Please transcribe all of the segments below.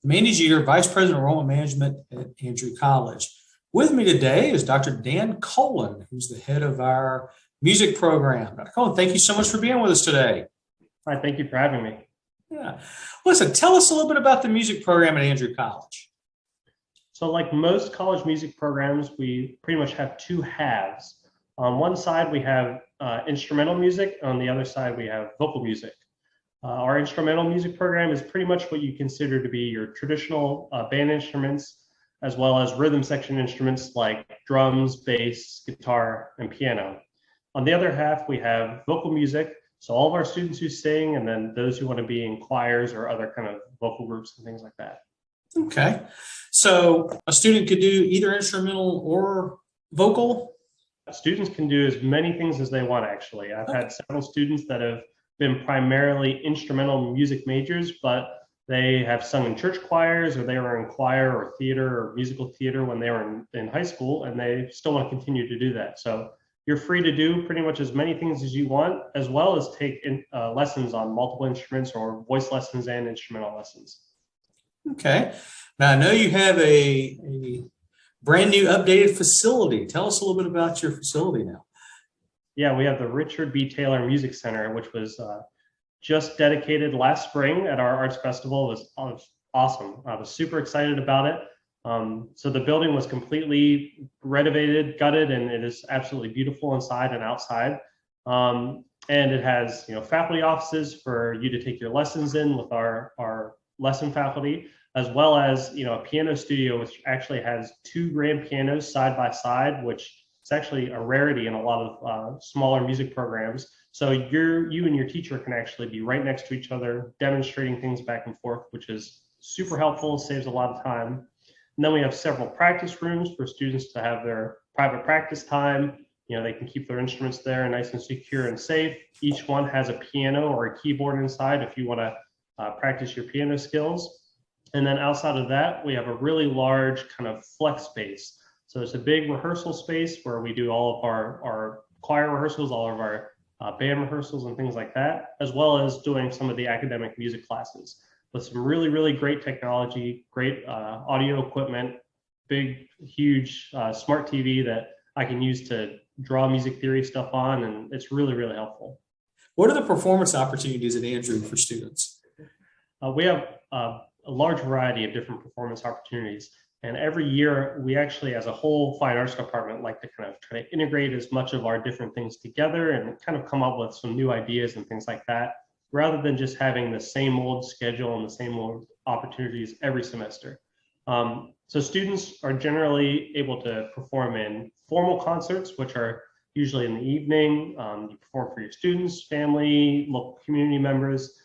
Mandy Jeter, Vice President of Enrollment Management at Andrew College. With me today is Dr. Dan Colin, who's the head of our music program. Dr. Colin, thank you so much for being with us today. Hi, thank you for having me. Yeah. Listen, tell us a little bit about the music program at Andrew College. So like most college music programs, we pretty much have two halves. On one side, we have instrumental music. On the other side, we have vocal music. Our instrumental music program is pretty much what you consider to be your traditional band instruments, as well as rhythm section instruments like drums, bass, guitar, and piano. On the other half, we have vocal music. So all of our students who sing, and then those who want to be in choirs or other kind of vocal groups and things like that. Okay. So a student could do either instrumental or vocal? Students can do as many things as they want, actually. I've had several students that have been primarily instrumental music majors, but they have sung in church choirs, or they were in choir or theater or musical theater when they were in high school, and they still want to continue to do that. So you're free to do pretty much as many things as you want, as well as take lessons on multiple instruments or voice lessons and instrumental lessons. Okay. Now I know you have a brand new updated facility. Tell us a little bit about your facility now. Yeah, we have the Richard B. Taylor Music Center, which was just dedicated last spring at our arts festival. It was awesome. I was super excited about it. So the building was completely renovated, gutted, and it is absolutely beautiful inside and outside. And it has, faculty offices for you to take your lessons in with our lesson faculty, as well as, a piano studio, which actually has two grand pianos side by side, which is actually a rarity in a lot of smaller music programs. So you and your teacher can actually be right next to each other, demonstrating things back and forth, which is super helpful, saves a lot of time. And then we have several practice rooms for students to have their private practice time. They can keep their instruments there nice and secure and safe. Each one has a piano or a keyboard inside if you want to practice your piano skills. And then outside of that, we have a really large kind of flex space. So it's a big rehearsal space where we do all of our choir rehearsals, all of our band rehearsals and things like that, as well as doing some of the academic music classes with some really, really great technology, great audio equipment, big, huge smart TV that I can use to draw music theory stuff on, and it's really, really helpful. What are the performance opportunities at Andrew for students? We have a large variety of different performance opportunities. And every year, we actually, as a whole fine arts department, like to kind of try to integrate as much of our different things together and kind of come up with some new ideas and things like that, rather than just having the same old schedule and the same old opportunities every semester. So students are generally able to perform in formal concerts, which are usually in the evening. You perform for your students, family, local community members.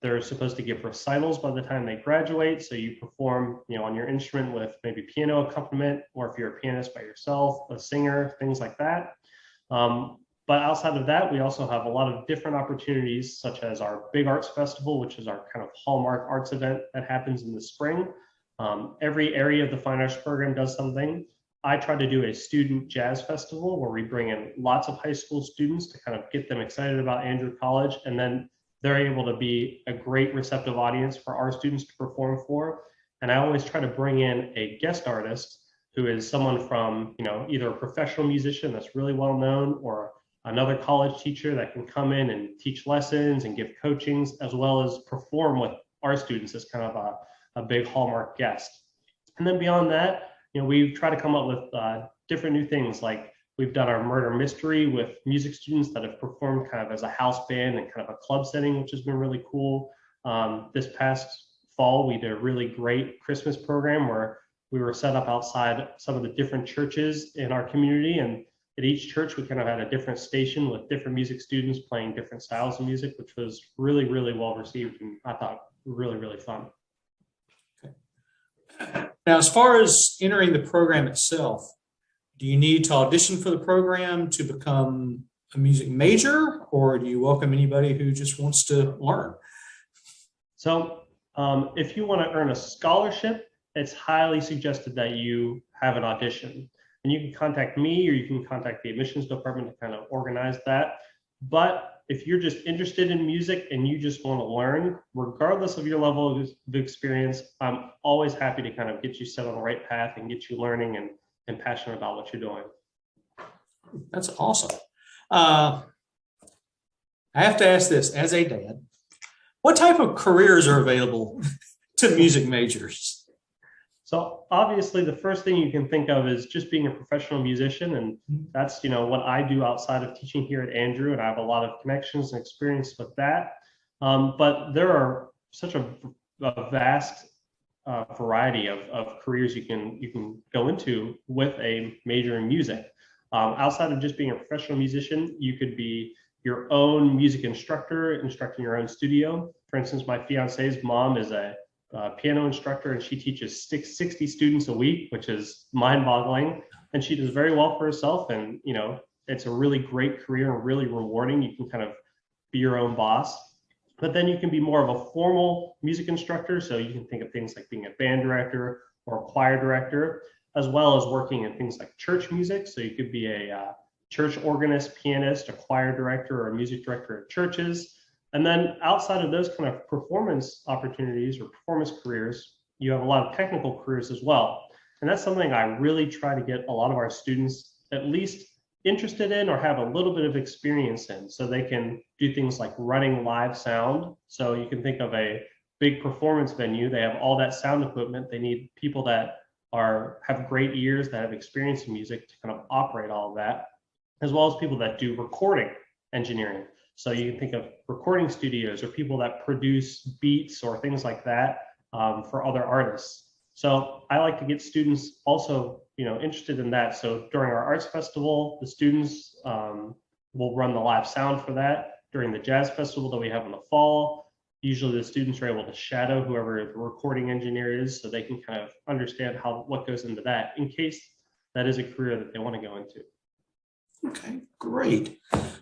They're supposed to give recitals by the time they graduate. So you perform, on your instrument with maybe piano accompaniment, or if you're a pianist by yourself, a singer, things like that. But outside of that, we also have a lot of different opportunities, such as our Big Arts Festival, which is our kind of hallmark arts event that happens in the spring. Every area of the fine arts program does something. I try to do a student jazz festival where we bring in lots of high school students to kind of get them excited about Andrew College, and then they're able to be a great receptive audience for our students to perform for. And I always try to bring in a guest artist who is someone from, either a professional musician that's really well known, or another college teacher that can come in and teach lessons and give coachings, as well as perform with our students as kind of a big hallmark guest. And then beyond that, we try to come up with different new things, like we've done our murder mystery with music students that have performed kind of as a house band and kind of a club setting, which has been really cool. This past fall, we did a really great Christmas program where we were set up outside some of the different churches in our community, and at each church, we kind of had a different station with different music students playing different styles of music, which was really, really well received, and I thought really, really fun. Okay. Now, as far as entering the program itself, do you need to audition for the program to become a music major, or do you welcome anybody who just wants to learn? So if you want to earn a scholarship, it's highly suggested that you have an audition. And you can contact me, or you can contact the admissions department to kind of organize that. But if you're just interested in music and you just want to learn, regardless of your level of experience, I'm always happy to kind of get you set on the right path and get you learning and passionate about what you're doing. That's awesome. I have to ask this as a dad, what type of careers are available to music majors? So obviously the first thing you can think of is just being a professional musician. And that's, what I do outside of teaching here at Andrew. And I have a lot of connections and experience with that. But there are such a vast variety of careers you can go into with a major in music. Outside of just being a professional musician, you could be your own music instructor, instructing your own studio. For instance, my fiance's mom is a piano instructor, and she teaches 60 students a week, which is mind-boggling. And she does very well for herself. And, it's a really great career and really rewarding. You can kind of be your own boss. But then you can be more of a formal music instructor. So you can think of things like being a band director or a choir director, as well as working in things like church music. So you could be a church organist, pianist, a choir director, or a music director at churches. And then outside of those kind of performance opportunities or performance careers, you have a lot of technical careers as well. And that's something I really try to get a lot of our students at least interested in or have a little bit of experience in, so they can do things like running live sound. So you can think of a big performance venue. They have all that sound equipment. They need people that have great ears, that have experience in music to kind of operate all of that, as well as people that do recording engineering. So you can think of recording studios or people that produce beats or things like that for other artists. So I like to get students also, interested in that. So during our arts festival, the students will run the live sound for that. During the jazz festival that we have in the fall, usually the students are able to shadow whoever the recording engineer is, so they can kind of understand what goes into that in case that is a career that they want to go into. Okay, great.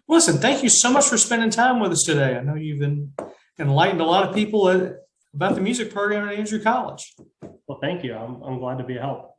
Listen, thank you so much for spending time with us today. I know you've enlightened a lot of people about the music program at Andrew College. Well, thank you. I'm glad to be a help.